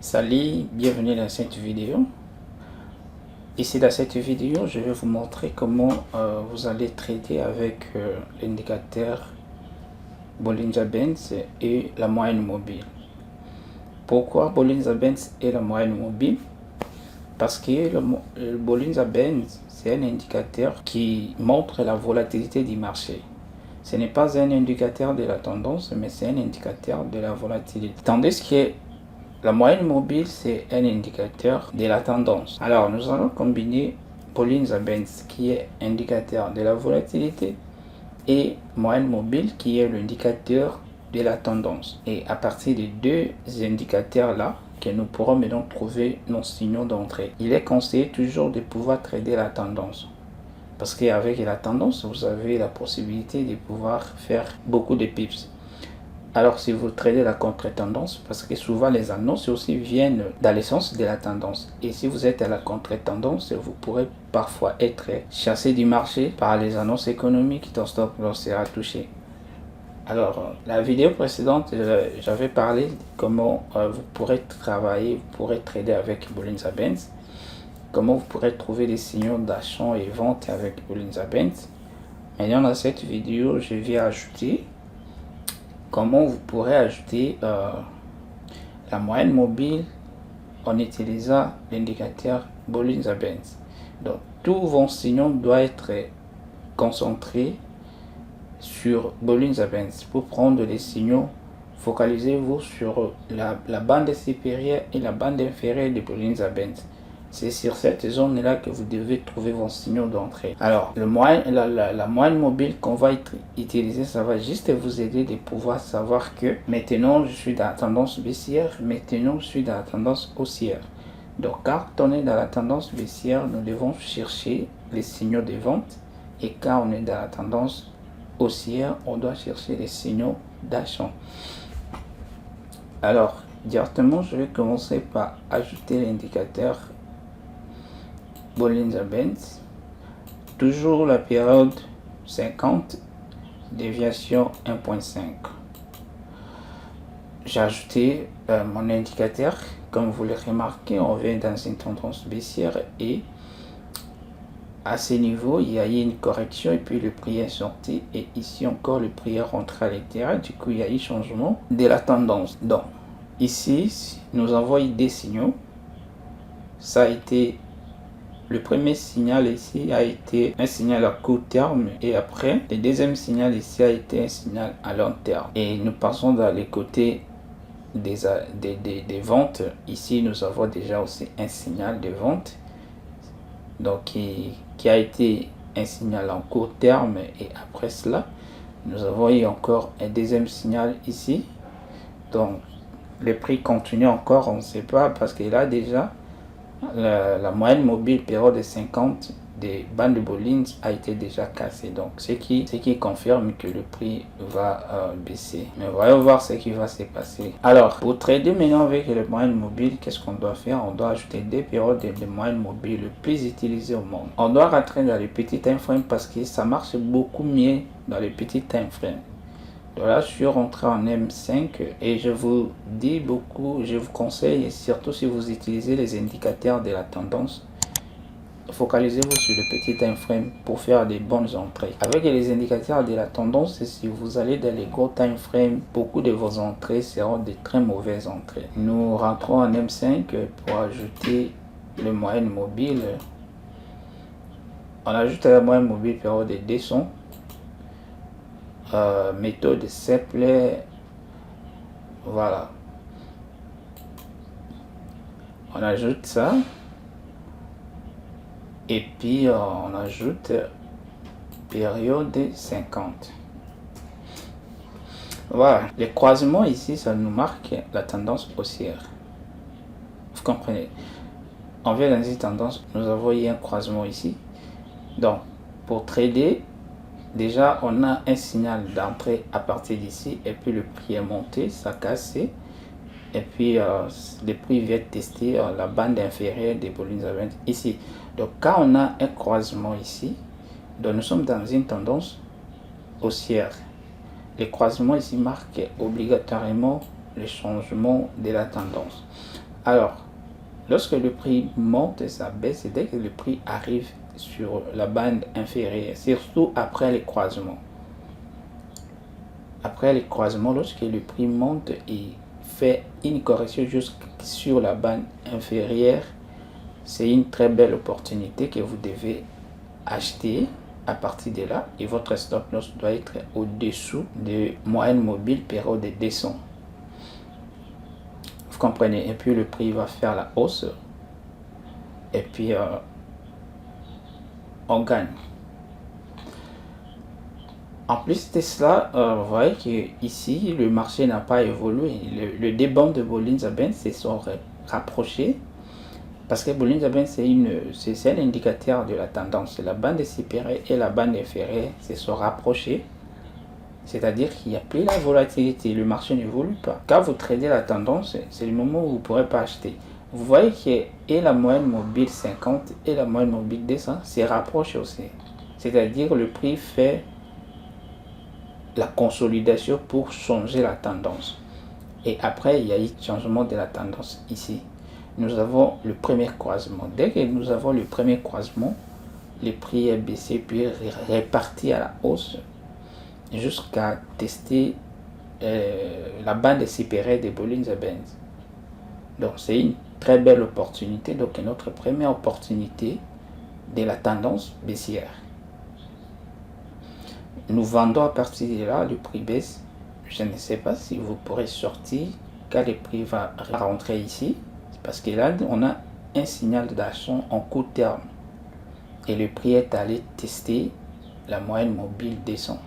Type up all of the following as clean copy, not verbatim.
Salut, bienvenue dans cette vidéo. Ici dans cette vidéo, je vais vous montrer comment vous allez trader avec l'indicateur Bollinger Bands et la moyenne mobile. Pourquoi Bollinger Bands et la moyenne mobile? Parce que le Bollinger Bands, c'est un indicateur qui montre la volatilité du marché. Ce n'est pas un indicateur de la tendance, mais c'est un indicateur de la volatilité. Tandis que la moyenne mobile, c'est un indicateur de la tendance. Alors, nous allons combiner Bollinger Bands, qui est indicateur de la volatilité, et moyenne mobile, qui est l'indicateur de la tendance. Et à partir des deux indicateurs-là, que nous pourrons maintenant trouver nos signaux d'entrée. Il est conseillé toujours de pouvoir trader la tendance. Parce qu'avec la tendance, vous avez la possibilité de pouvoir faire beaucoup de pips. Alors si vous tradez la contre-tendance, parce que souvent les annonces aussi viennent dans le sens de la tendance. Et si vous êtes à la contre-tendance, vous pourrez parfois être chassé du marché par les annonces économiques dont stop loss sera touché. Alors, la vidéo précédente, j'avais parlé de comment vous pourrez travailler, vous pourrez trader avec Bollinger Bands, comment vous pourrez trouver des signaux d'achat et vente avec Bollinger Bands. Maintenant, dans cette vidéo, je vais ajouter comment vous pourrez ajouter la moyenne mobile en utilisant l'indicateur Bollinger Bands. Donc, tous vos signaux doivent être concentrés sur Bollinger Bands. Pour prendre les signaux, focalisez-vous sur la bande supérieure et la bande inférieure de Bollinger Bands. C'est sur cette zone-là que vous devez trouver vos signaux d'entrée. Alors, la moyenne mobile qu'on va utiliser, ça va juste vous aider de pouvoir savoir que maintenant je suis dans la tendance baissière, maintenant je suis dans la tendance haussière. Donc, quand on est dans la tendance baissière, nous devons chercher les signaux de vente. Et quand on est dans la tendance haussière, on doit chercher les signaux d'achat. Alors, directement, je vais commencer par ajouter l'indicateur Bollinger Bands, toujours la période 50, déviation 1.5. J'ai ajouté mon indicateur. Comme vous le remarquez, on vient dans une tendance baissière et à ce niveau, il y a eu une correction et puis le prix est sorti et ici encore le prix est rentré à l'intérieur. Du coup, il y a eu changement de la tendance. Donc, ici, nous avons eu des signaux. Ça a été le premier signal ici a été un signal à court terme et après, le deuxième signal ici a été un signal à long terme. Et nous passons dans les côtés des ventes. Ici, nous avons déjà aussi un signal de vente. Donc, qui a été un signal en court terme et après cela, nous avons eu encore un deuxième signal ici. Donc, le prix continue encore, on ne sait pas parce qu'il a déjà la moyenne mobile période de 50 des bandes de Bollinger a été déjà cassée. Donc, ce qui confirme que le prix va baisser. Mais voyons voir ce qui va se passer. Alors, pour trader maintenant avec les moyennes mobiles, qu'est-ce qu'on doit faire? On doit ajouter des périodes de moyennes mobiles le plus utilisées au monde. On doit rentrer dans les petits time frames parce que ça marche beaucoup mieux dans les petits time frames. Donc là, je suis rentré en M5 et je vous dis beaucoup, je vous conseille, surtout si vous utilisez les indicateurs de la tendance, focalisez-vous sur le petit time frame pour faire des bonnes entrées. Avec les indicateurs de la tendance, si vous allez dans les gros time frame, beaucoup de vos entrées seront de très mauvaises entrées. Nous rentrons en M5 pour ajouter le moyenne mobile. On ajoute la moyenne mobile période de 200. Méthode simple, voilà, on ajoute ça et puis on ajoute période 50. Voilà, les croisements ici, ça nous marque la tendance haussière. Vous comprenez, on vient dans une tendance, nous avons eu un croisement ici. Donc pour trader, déjà, on a un signal d'entrée à partir d'ici et puis le prix est monté, ça a cassé. Et puis, le prix vient tester la bande inférieure des Bollinger Bands ici. Donc, quand on a un croisement ici, donc nous sommes dans une tendance haussière. Les croisements ici marquent obligatoirement le changement de la tendance. Alors, lorsque le prix monte, ça baisse, c'est dès que le prix arrive sur la bande inférieure, surtout après les croisements. Après les croisements, lorsque le prix monte et fait une correction jusque sur la bande inférieure, c'est une très belle opportunité que vous devez acheter à partir de là, et votre stop loss doit être au-dessous de moyenne mobile période de descente. Vous comprenez? Et puis le prix va faire la hausse, et puis on gagne. En plus de cela, vous voyez que ici le marché n'a pas évolué. Le déband de Bollinger Bands se sont rapprochés, parce que Bollinger Bands c'est un indicateur de la tendance. La bande supérieure et la bande inférieure se sont rapprochées, c'est-à-dire qu'il n'y a plus la volatilité, le marché n'évolue pas. Quand vous tradez la tendance, c'est le moment où vous ne pourrez pas acheter. Vous voyez que et la moyenne mobile 50 et la moyenne mobile 200 se rapprochent aussi, c'est-à-dire le prix fait la consolidation pour changer la tendance. Et après, il y a eu changement de la tendance ici. Nous avons le premier croisement. Dès que nous avons le premier croisement, le prix est baissé puis réparti à la hausse jusqu'à tester la bande supérieure de Bollinger Bands. Donc c'est une très belle opportunité. Donc notre première opportunité de la tendance baissière. Nous vendons à partir de là, le prix baisse. Je ne sais pas si vous pourrez sortir quand le prix va rentrer ici, parce que là on a un signal d'achat en court terme et le prix est allé tester la moyenne mobile descend.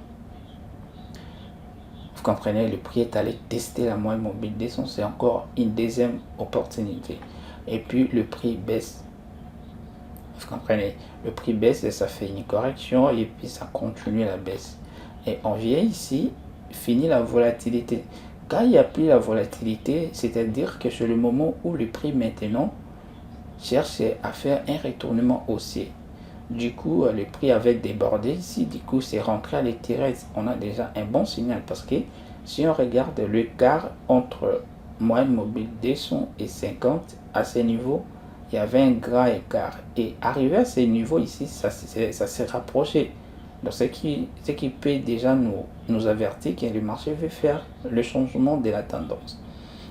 Vous comprenez, le prix est allé tester la moyenne mobile descend, c'est encore une deuxième opportunité. Et puis le prix baisse. Vous comprenez, le prix baisse et ça fait une correction et puis ça continue la baisse. Et on vient ici, finit la volatilité. Quand il n'y a plus la volatilité, c'est-à-dire que c'est le moment où le prix maintenant cherche à faire un retournement haussier. Du coup, le prix avait débordé ici, du coup c'est rentré à l'étirage. On a déjà un bon signal parce que si on regarde l'écart entre moyenne mobile 200 et 50 à ce niveau, il y avait un grand écart. Et arrivé à ce niveau ici, ça s'est rapproché. Donc ce qui peut déjà nous avertir que le marché veut faire le changement de la tendance.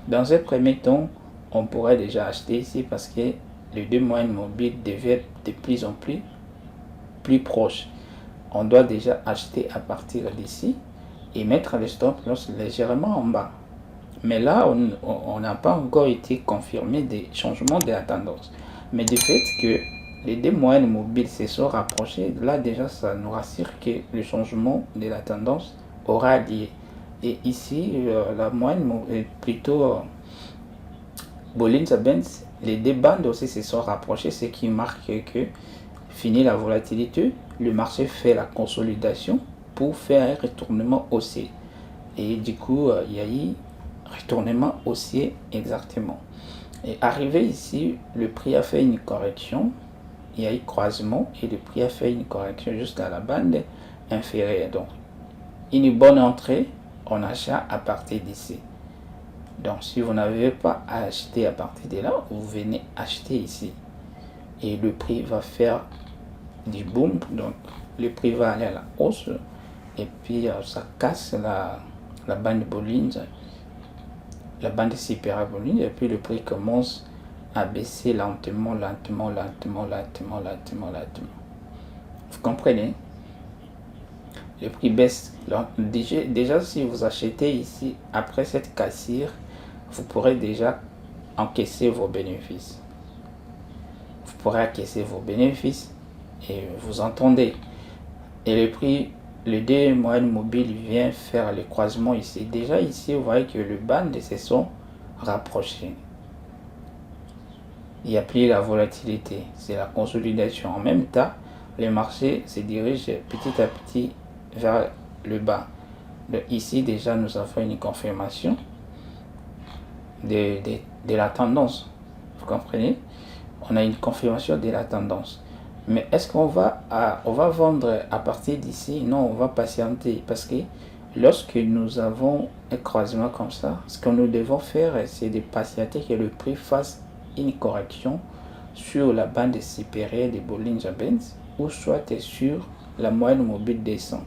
Dans un premier temps, on pourrait déjà acheter ici parce que les deux moyennes mobiles deviennent de plus en plus proches. On doit déjà acheter à partir d'ici et mettre le stop loss légèrement en bas. Mais là, on n'a pas encore été confirmé des changements de la tendance. Mais du fait que les deux moyennes mobiles se sont rapprochées, là déjà ça nous rassure que le changement de la tendance aura lieu. Et ici, la moyenne est plutôt Bollinger Bands, les deux bandes aussi se sont rapprochées, ce qui marque que fini la volatilité, le marché fait la consolidation pour faire un retournement haussier. Et du coup, il y a eu retournement haussier exactement. Et arrivé ici, le prix a fait une correction, il y a eu croisement et le prix a fait une correction jusqu'à la bande inférieure. Donc, une bonne entrée en achat à partir d'ici. Donc, si vous n'avez pas à acheter à partir de là, vous venez acheter ici. Et le prix va faire du boom, donc le prix va aller à la hausse et puis ça casse la bande Bollinger, la bande supérieure Bollinger, et puis le prix commence à baisser lentement. Vous comprenez? Le prix baisse. Déjà, si vous achetez ici, après cette cassure, vous pourrez déjà encaisser vos bénéfices. Vous pourrez encaisser vos bénéfices et vous entendez. Et le prix, le deux moyennes mobile vient faire le croisement ici. Déjà ici, vous voyez que le band se sont rapprochés. Il n'y a plus la volatilité, c'est la consolidation. En même temps, le marché se dirige petit à petit vers le bas. Donc ici, déjà, nous avons une confirmation de la tendance. Vous comprenez? On a une confirmation de la tendance. Mais est-ce qu'on va vendre à partir d'ici? Non, on va patienter parce que lorsque nous avons un croisement comme ça, ce que nous devons faire, c'est de patienter que le prix fasse une correction sur la bande supérieure de Bollinger Bands ou soit sur la moyenne mobile des 100.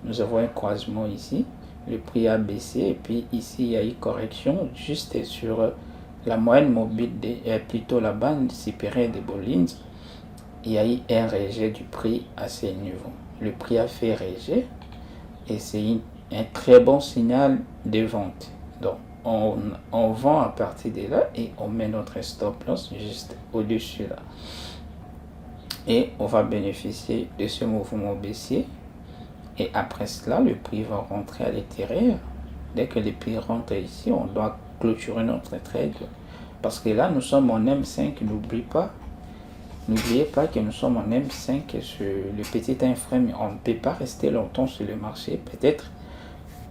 Nous avons un croisement ici, le prix a baissé et puis ici il y a une correction juste sur la moyenne mobile, plutôt la bande supérieure de Bollinger. Il y a eu un rejet du prix à ce niveau. Le prix a fait rejet et c'est un très bon signal de vente. Donc on vend à partir de là et on met notre stop loss juste au-dessus là. Et on va bénéficier de ce mouvement baissier. Et après cela, le prix va rentrer à l'intérieur. Dès que le prix rentre ici, on doit clôturer notre trade. Parce que là, nous sommes en M5, n'oubliez pas que nous sommes en M5 sur le petit time frame. On ne peut pas rester longtemps sur le marché. Peut-être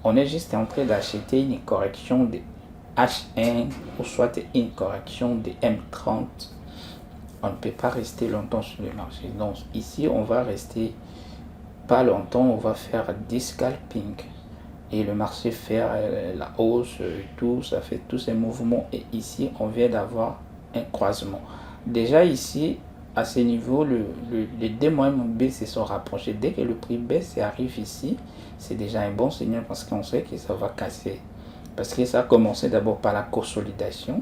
on est juste en train d'acheter une correction de H1 ou soit une correction de M30. On ne peut pas rester longtemps sur le marché. Donc ici, on va rester pas longtemps, on va faire du scalping. Et le marché fait la hausse, tout, ça fait tous ces mouvements. Et ici, on vient d'avoir un croisement. Déjà ici, à ce niveau, les deux moyennes mobiles se sont rapprochés. Dès que le prix baisse et arrive ici, c'est déjà un bon signal parce qu'on sait que ça va casser. Parce que ça a commencé d'abord par la consolidation.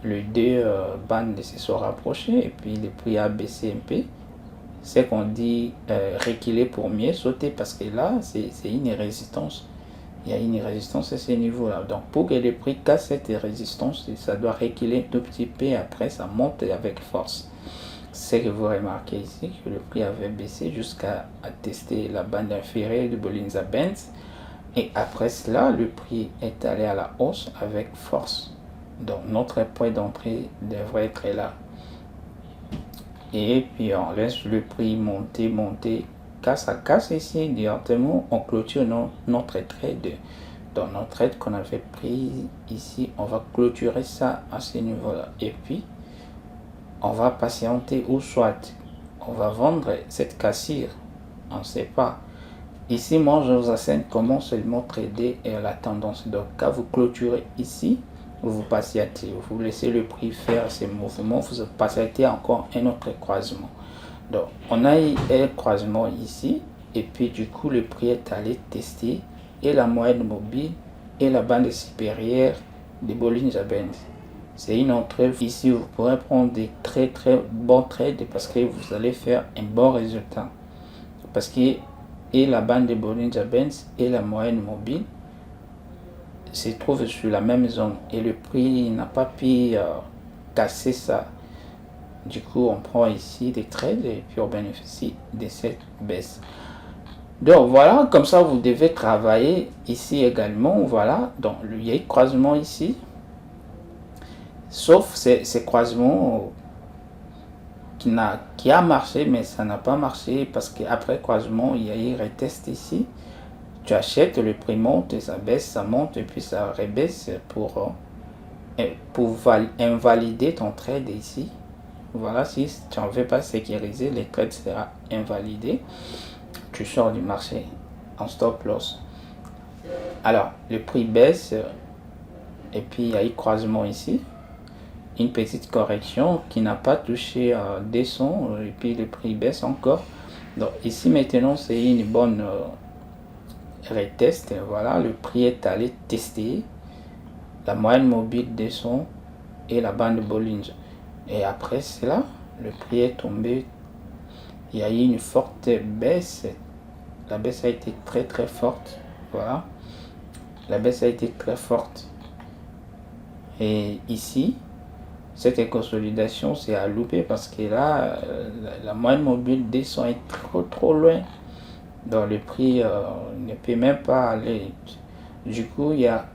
Les deux bandes se sont rapprochées et puis le prix a baissé un peu. C'est qu'on dit reculer pour mieux sauter parce que là, c'est une résistance. Il y a une résistance à ce niveau-là. Donc, pour que le prix casse cette résistance, ça doit reculer un tout petit peu et après, ça monte avec force. C'est que vous remarquez ici que le prix avait baissé jusqu'à tester la bande inférieure de Bollinger Bands. Et après cela, le prix est allé à la hausse avec force. Donc, notre point d'entrée devrait être là. Et puis on laisse le prix monter, casse à casse ici, directement, on clôture notre trade. Dans notre trade qu'on avait pris ici, on va clôturer ça à ce niveau-là. Et puis, on va patienter ou soit on va vendre cette cassure, on ne sait pas. Ici, moi, je vous enseigne comment seulement trader la tendance. Donc, quand vous clôturez ici, vous patientez, vous laissez le prix faire ses mouvements, vous patientez encore un autre croisement. Donc, on a eu un croisement ici, et puis du coup, le prix est allé tester et la moyenne mobile et la bande supérieure de Bollinger Bands. C'est une entrée. Ici, vous pourrez prendre des très bons trades parce que vous allez faire un bon résultat. Parce que et la bande de Bollinger Bands et la moyenne mobile se trouve sur la même zone et le prix n'a pas pu casser ça. Du coup, on prend ici des trades et puis on bénéficie de cette baisse. Donc voilà, comme ça vous devez travailler ici également. Voilà, donc il y a un croisement ici, sauf ces croisements qui a marché, mais ça n'a pas marché parce qu'après croisement, il y a eu retest ici. Tu achètes, le prix monte, et ça baisse, ça monte et puis ça rebaisse pour invalider ton trade ici. Voilà, si tu n'en veux pas sécuriser, le trade sera invalidé. Tu sors du marché en stop loss. Alors, le prix baisse et puis il y a eu croisement ici. Une petite correction qui n'a pas touché descend et puis le prix baisse encore. Donc ici maintenant c'est une bonne retest. Voilà, le prix est allé tester la moyenne mobile descend et la bande Bollinger. Et après cela, le prix est tombé. Il y a eu une forte baisse. La baisse a été très forte. Voilà, la baisse a été très forte. Et ici, cette consolidation, c'est à louper parce que là, la moyenne mobile descend est trop loin. Donc le prix ne peut même pas aller. Du coup, il y a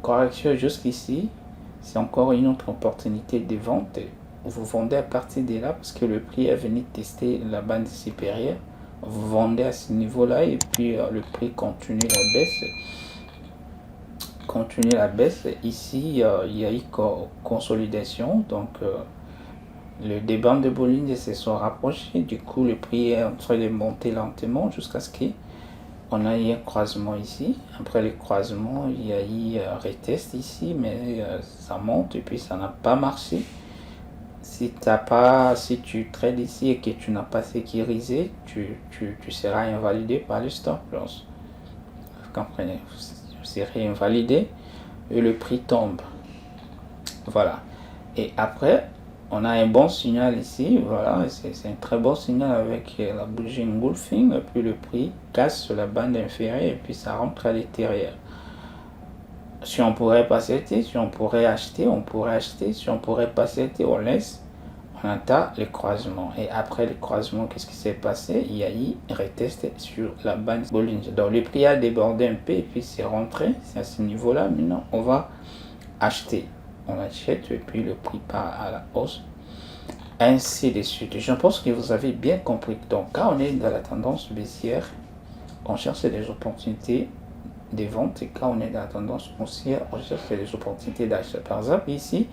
correction jusqu'ici. C'est encore une autre opportunité de vente. Vous vendez à partir de là parce que le prix est venu tester la bande supérieure. Vous vendez à ce niveau-là et puis le prix continue la baisse. Continuer la baisse. Ici, il y a eu consolidation. Donc, les deux bandes de Bollinger se sont rapprochées. Du coup, le prix est en train de monter lentement jusqu'à ce que on a eu un croisement ici. Après le croisement, il y a eu un retest ici, mais ça monte et puis ça n'a pas marché. Si tu trades ici et que tu n'as pas sécurisé, tu seras invalidé par le stop loss. Vous comprenez? Tu seras invalidé et le prix tombe. Voilà. Et après, on a un bon signal ici. Voilà, c'est un très bon signal avec la bougie engulfing. Et puis le prix casse sur la bande inférieure et puis ça rentre à l'intérieur. Si on pourrait pas acheter, si on pourrait acheter, on pourrait acheter. Si on pourrait pas acheter, on laisse. On attend le croisement. Et après le croisement, qu'est-ce qui s'est passé? Il y a eu un retest sur la bande Bollinger. Donc le prix a débordé un peu et puis c'est rentré. C'est à ce niveau-là. Maintenant, on va acheter. On achète et puis le prix part à la hausse. Ainsi de suite. Je pense que vous avez bien compris. Donc quand on est dans la tendance baissière, on cherche des opportunités de vente. Et quand on est dans la tendance haussière, on cherche des opportunités d'achat. Par exemple, ici,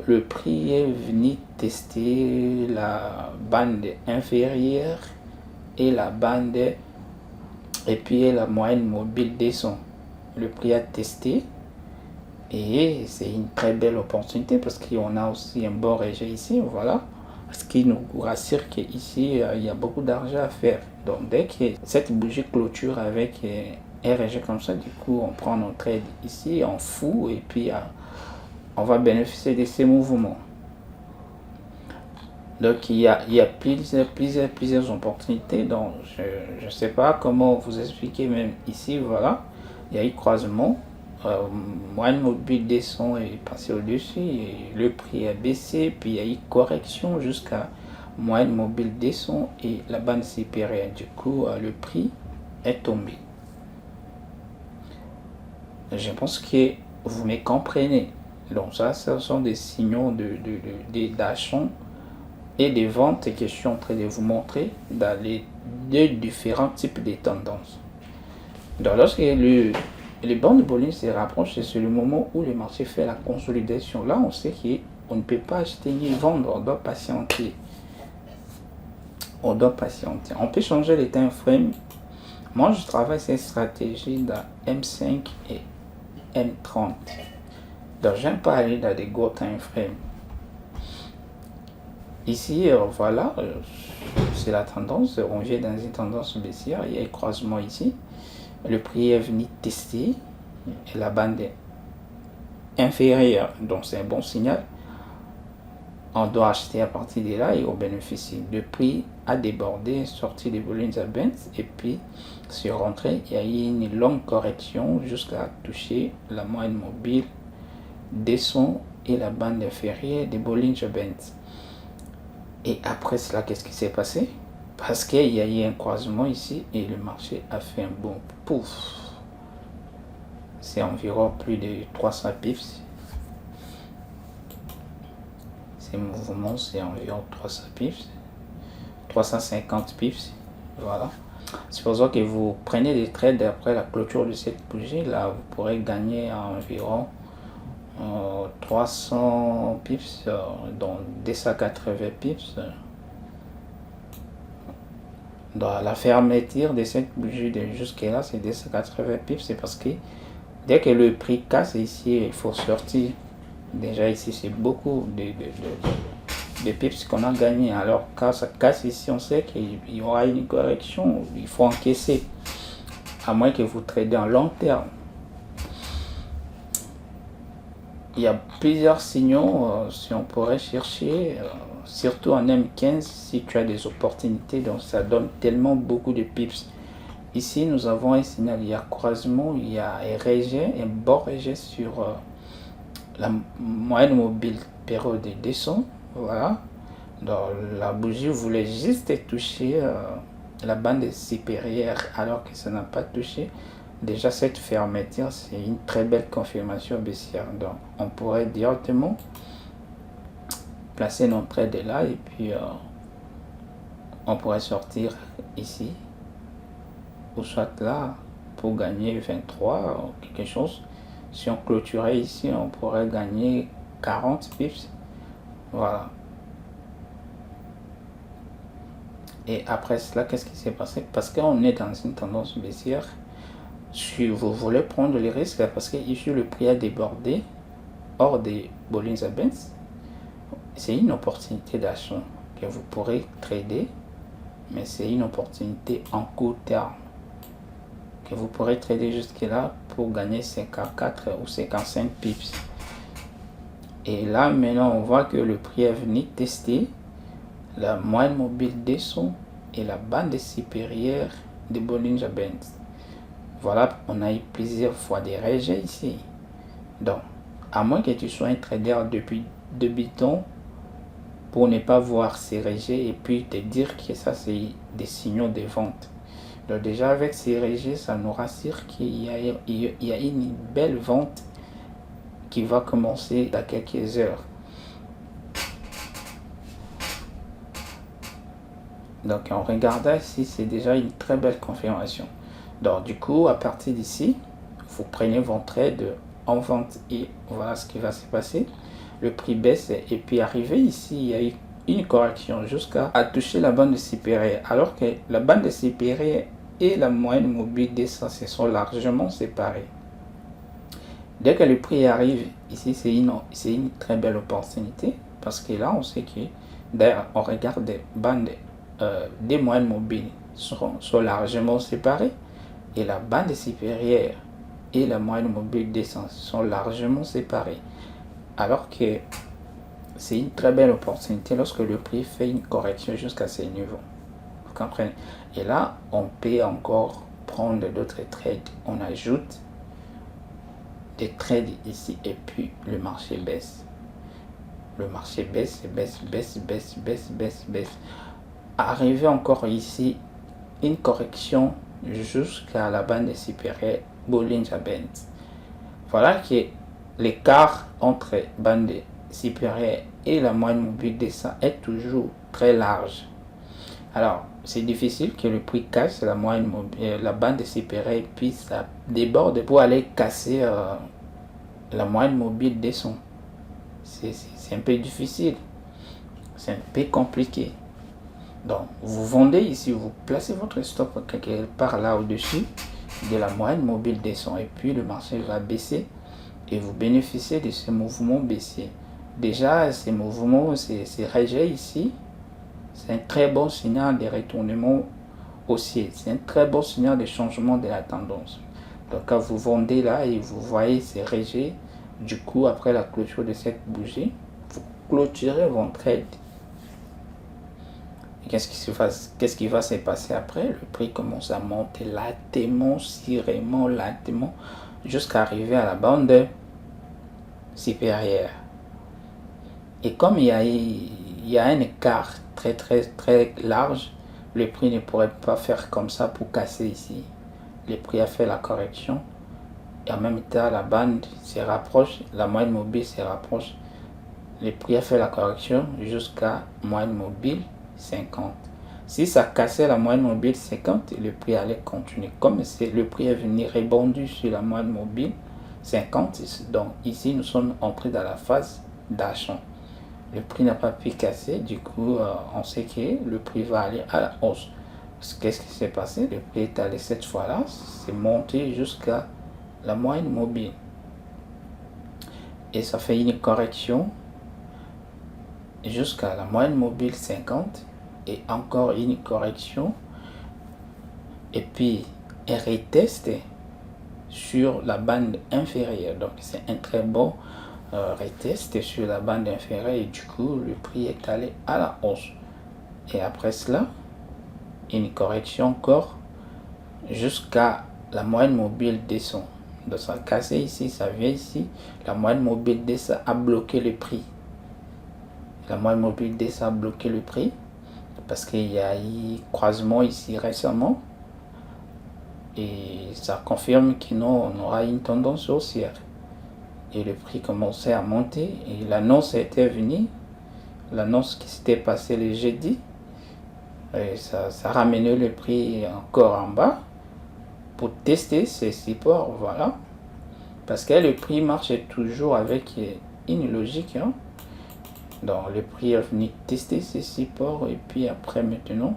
le prix est venu tester la bande inférieure et la bande et puis la moyenne mobile descend. Le prix a testé et c'est une très belle opportunité parce qu'on a aussi un bon rejet ici, voilà, ce qui nous rassure qu'ici il y a beaucoup d'argent à faire. Donc dès que cette bougie clôture avec un rejet comme ça, du coup on prend notre trade ici, on fout et puis on va bénéficier de ces mouvements. Donc il y a plusieurs opportunités. Donc je ne sais pas comment vous expliquer, même ici, voilà, il y a eu croisement. Moyenne mobile descend et passé au-dessus et le prix a baissé, puis il y a eu correction jusqu'à moyenne mobile descend et la bande supérieure. Du coup, le prix est tombé. Je pense que vous me comprenez. Donc ça, ce sont des signaux d'achat et de vente que je suis en train de vous montrer dans les deux différents types de tendances. Donc lorsque le banc de Bollinger se rapproche, c'est le moment où le marché fait la consolidation. Là, on sait qu'on ne peut pas acheter ni vendre, on doit patienter. On doit patienter. On peut changer les time frames. Moi, je travaille cette stratégie dans M5 et M30. Donc, j'aime pas aller dans des gros time frames. Ici, voilà, c'est la tendance. On vient dans une tendance baissière. Il y a un croisement ici. Le prix est venu tester et la bande est inférieure. Donc, c'est un bon signal. On doit acheter à partir de là et on bénéficie. Le prix a débordé, sorti des Bollinger Bands et puis sur rentrée, il y a eu une longue correction jusqu'à toucher la moyenne mobile, descend et la bande inférieure des Bollinger Bands. Et après cela, qu'est-ce qui s'est passé? Parce qu'il y a eu un croisement ici et le marché a fait un bon pouf. C'est environ plus de 300 pips. Ces mouvements, c'est environ 300 pips. 350 pips. Voilà. C'est pour ça que vous prenez des trades après la clôture de cette bougie. Là, vous pourrez gagner environ 300 pips, donc 280 pips. Dans la fermeture de cette bougie de jusque-là, c'est 280 pips. C'est parce que dès que le prix casse ici, il faut sortir. Déjà ici, c'est beaucoup de pips qu'on a gagné. Alors quand ça casse ici, on sait qu'il y aura une correction. Il faut encaisser. À moins que vous tradez en long terme. Il y a plusieurs signaux si on pourrait chercher, surtout en M15 si tu as des opportunités, donc ça donne tellement beaucoup de pips. Ici nous avons un signal, il y a croisement, il y a un rejet, un bon rejet sur la moyenne mobile période de descente. Voilà, donc la bougie voulait juste toucher la bande supérieure alors que ça n'a pas touché. Déjà, cette fermeture, c'est une très belle confirmation baissière. Donc, on pourrait directement placer notre trade là et puis on pourrait sortir ici ou soit là pour gagner 23 ou quelque chose. Si on clôturait ici, on pourrait gagner 40 pips. Voilà. Et après cela, qu'est-ce qui s'est passé? Parce qu'on est dans une tendance baissière, si vous voulez prendre les risques, parce que ici le prix a débordé hors des Bollinger Bands, c'est une opportunité d'achat que vous pourrez trader, mais c'est une opportunité en court terme que vous pourrez trader jusque là pour gagner 54 ou 55 pips. Et là maintenant on voit que le prix est venu tester la moyenne mobile descend et la bande supérieure de Bollinger Bands. Voilà, on a eu plusieurs fois des rejets ici. Donc, à moins que tu sois un trader depuis débutant, pour ne pas voir ces rejets et puis te dire que ça c'est des signaux de vente. Donc déjà avec ces rejets, ça nous rassure qu'il y a une belle vente qui va commencer dans quelques heures. Donc en regardant ici, c'est déjà une très belle confirmation. Donc du coup, à partir d'ici, vous prenez vos trades en vente et voilà ce qui va se passer. Le prix baisse et puis arrivé ici, il y a eu une correction jusqu'à toucher la bande supérieure. Alors que la bande supérieure et la moyenne mobile descend, se sont largement séparés. Dès que le prix arrive ici, c'est une très belle opportunité parce que là, on sait que d'ailleurs, on regarde des bandes des moyennes mobiles sont largement séparées et la bande supérieure et la moyenne mobile descend sont largement séparées. Alors que c'est une très belle opportunité lorsque le prix fait une correction jusqu'à ces niveaux. Vous comprenez? Et là, on peut encore prendre d'autres trades. On ajoute des trades ici et puis le marché baisse. Le marché baisse, baisse. Arrivé encore ici, une correction jusqu'à la bande supérieure Bollinger Bands. Voilà que l'écart entre bande supérieure et la moyenne mobile descend est toujours très large. Alors, c'est difficile que le prix casse la moyenne mobile, la bande supérieure et puis ça déborde pour aller casser la moyenne mobile descend. C'est un peu difficile. C'est un peu compliqué. Donc, vous vendez ici, vous placez votre stop quelque part là au-dessus de la moyenne mobile descend et puis le marché va baisser et vous bénéficiez de ce mouvement baissier. Déjà, ces mouvements, ces rejets ici, c'est un très bon signal de retournement haussier. C'est un très bon signal de changement de la tendance. Donc, quand vous vendez là et vous voyez ces rejets, du coup, après la clôture de cette bougie, vous clôturez votre trade. Qu'est-ce qui va se passer après? Le prix commence à monter lentement, sirement, lentement, jusqu'à arriver à la bande supérieure. Et comme il y a un écart très large, le prix ne pourrait pas faire comme ça pour casser ici. Le prix a fait la correction et en même temps la bande se rapproche, la moyenne mobile se rapproche. Le prix a fait la correction jusqu'à moyenne mobile 50. Si ça cassait la moyenne mobile 50, le prix allait continuer. Comme le prix est venu rebondir sur la moyenne mobile 50, donc ici nous sommes entrés dans la phase d'achat. Le prix n'a pas pu casser, du coup on sait que le prix va aller à la hausse. Qu'est-ce qui s'est passé? Le prix est allé cette fois-là, c'est monté jusqu'à la moyenne mobile. Et ça fait une correction jusqu'à la moyenne mobile 50 et encore une correction et puis un retest sur la bande inférieure. Donc c'est un très bon retest sur la bande inférieure et du coup le prix est allé à la hausse. Et après cela, une correction encore jusqu'à la moyenne mobile descend. Donc ça a cassé ici, ça vient ici, la moyenne mobile descend a bloqué le prix. La moyenne mobile descend a bloqué le prix parce qu'il y a eu croisement ici récemment et ça confirme qu'on aura une tendance haussière et le prix commençait à monter et l'annonce était venue, l'annonce qui s'était passée le jeudi et ça ramenait le prix encore en bas pour tester ces supports, voilà, parce que le prix marche toujours avec une logique, hein? Donc le prix est venu tester ces supports et puis après maintenant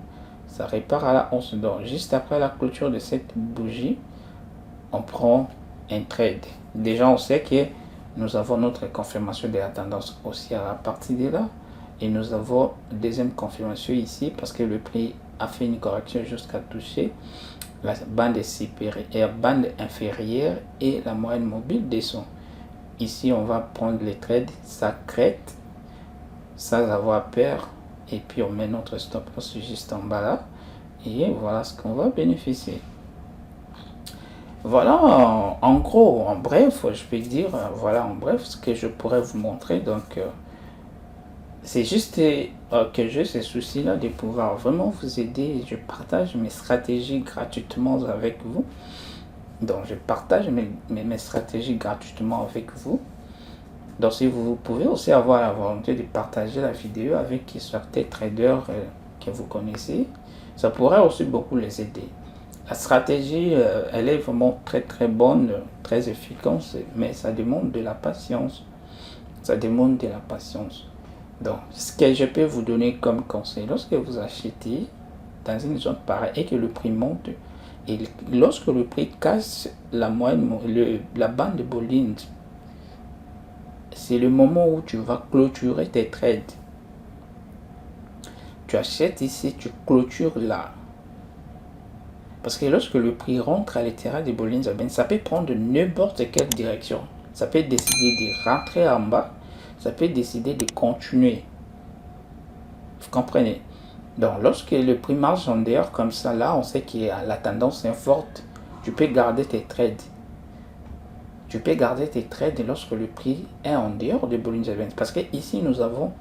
ça repart à la hausse. Donc juste après la clôture de cette bougie, on prend un trade. Déjà on sait que nous avons notre confirmation de la tendance haussière à partir de là, et nous avons deuxième confirmation ici parce que le prix a fait une correction jusqu'à toucher la bande supérieure, bande inférieure, et la moyenne mobile descend. Ici on va prendre les trades, ça crête sans avoir peur, et puis on met notre stop loss juste en bas là, et voilà ce qu'on va bénéficier. Voilà en gros, en bref, je peux dire, voilà en bref ce que je pourrais vous montrer. Donc c'est juste que j'ai ce souci là de pouvoir vraiment vous aider. Je partage mes stratégies gratuitement avec vous. Donc je partage mes stratégies gratuitement avec vous. Donc si vous pouvez aussi avoir la volonté de partager la vidéo avec certains traders que vous connaissez, ça pourrait aussi beaucoup les aider. La stratégie, elle est vraiment très bonne, très efficace, mais ça demande de la patience. Ça demande de la patience. Donc, ce que je peux vous donner comme conseil, lorsque vous achetez dans une zone pareille et que le prix monte, et lorsque le prix casse la moyenne, la bande de Bollinger, c'est le moment où tu vas clôturer tes trades. Tu achètes ici, tu clôtures là. Parce que lorsque le prix rentre à l'intérieur de Bollinger Band, ça peut prendre n'importe quelle direction. Ça peut décider de rentrer en bas, ça peut décider de continuer. Vous comprenez? Donc lorsque le prix marche en dehors comme ça, là on sait que la tendance est forte. Tu peux garder tes trades. Tu peux garder tes trades lorsque le prix est en dehors de Bollinger Band. Parce que ici nous avons,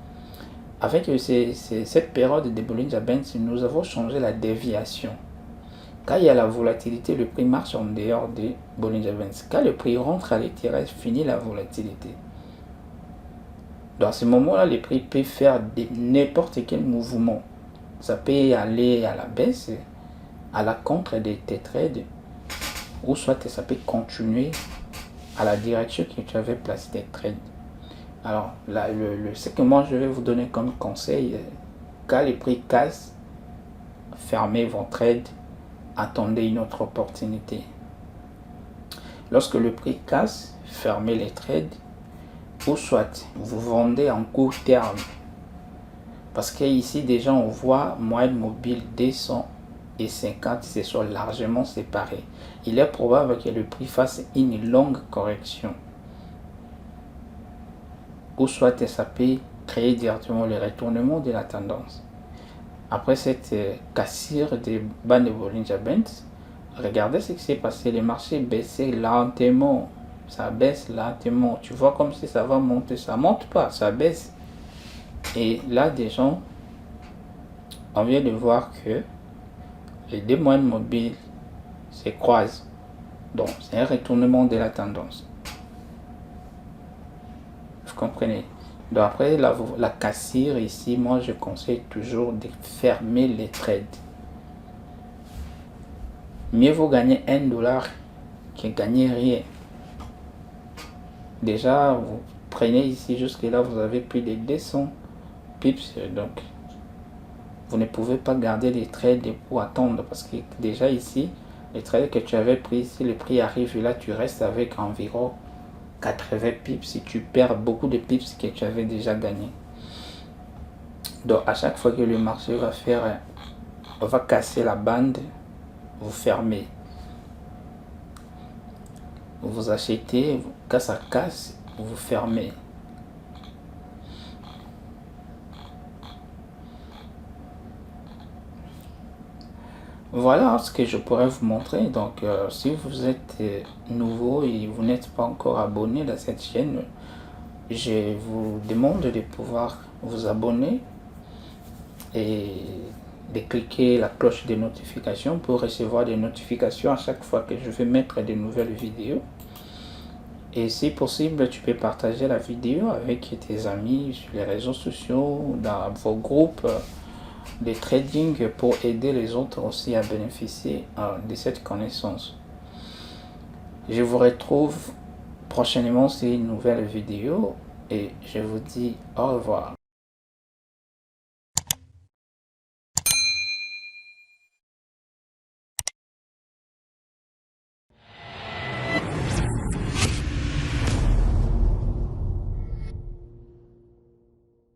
avec cette période de Bollinger Band, nous avons changé la déviation. Quand il y a la volatilité, le prix marche en dehors de Bollinger Band. Quand le prix rentre à l'intérieur, finit la volatilité. Dans ce moment-là, le prix peut faire n'importe quel mouvement. Ça peut aller à la baisse, à la contre de tes trades, ou soit ça peut continuer à la direction que tu avais placé tes trades. Alors, là, ce que moi je vais vous donner comme conseil, quand les prix cassent, fermez vos trades. Attendez une autre opportunité. Lorsque le prix casse, fermez les trades, ou soit vous vendez en court terme. Parce qu'ici déjà on voit moyenne mobile 250 se sont largement séparés. Il est probable que le prix fasse une longue correction. Ou soit ça peut créer directement le retournement de la tendance. Après cette cassure des bandes de Bollinger Band, regardez ce qui s'est passé. Les marchés baissaient lentement. Ça baisse lentement. Tu vois comme si ça va monter. Ça monte pas, ça baisse. Et là, des gens, on vient de voir que les deux moyennes mobiles se croisent. Donc, c'est un retournement de la tendance. Vous comprenez? Donc après la cassure ici, moi je conseille toujours de fermer les trades. Mieux vaut gagner $1 que gagner rien. Déjà, vous prenez ici jusque là, vous avez plus de 200 pips, donc vous ne pouvez pas garder les trades pour attendre, parce que déjà ici, les trades que tu avais pris, si le prix arrive là, tu restes avec environ 80 pips si tu perds beaucoup de pips que tu avais déjà gagné. Donc à chaque fois que le marché va casser la bande, vous fermez. Vous achetez, quand ça casse, vous fermez. Voilà ce que je pourrais vous montrer. Donc si vous êtes nouveau et vous n'êtes pas encore abonné à cette chaîne, je vous demande de pouvoir vous abonner et de cliquer la cloche de notification pour recevoir des notifications à chaque fois que je vais mettre de nouvelles vidéos. Et si possible, tu peux partager la vidéo avec tes amis sur les réseaux sociaux, dans vos groupes de trading, pour aider les autres aussi à bénéficier de cette connaissance. Je vous retrouve prochainement sur une nouvelle vidéo et je vous dis au revoir.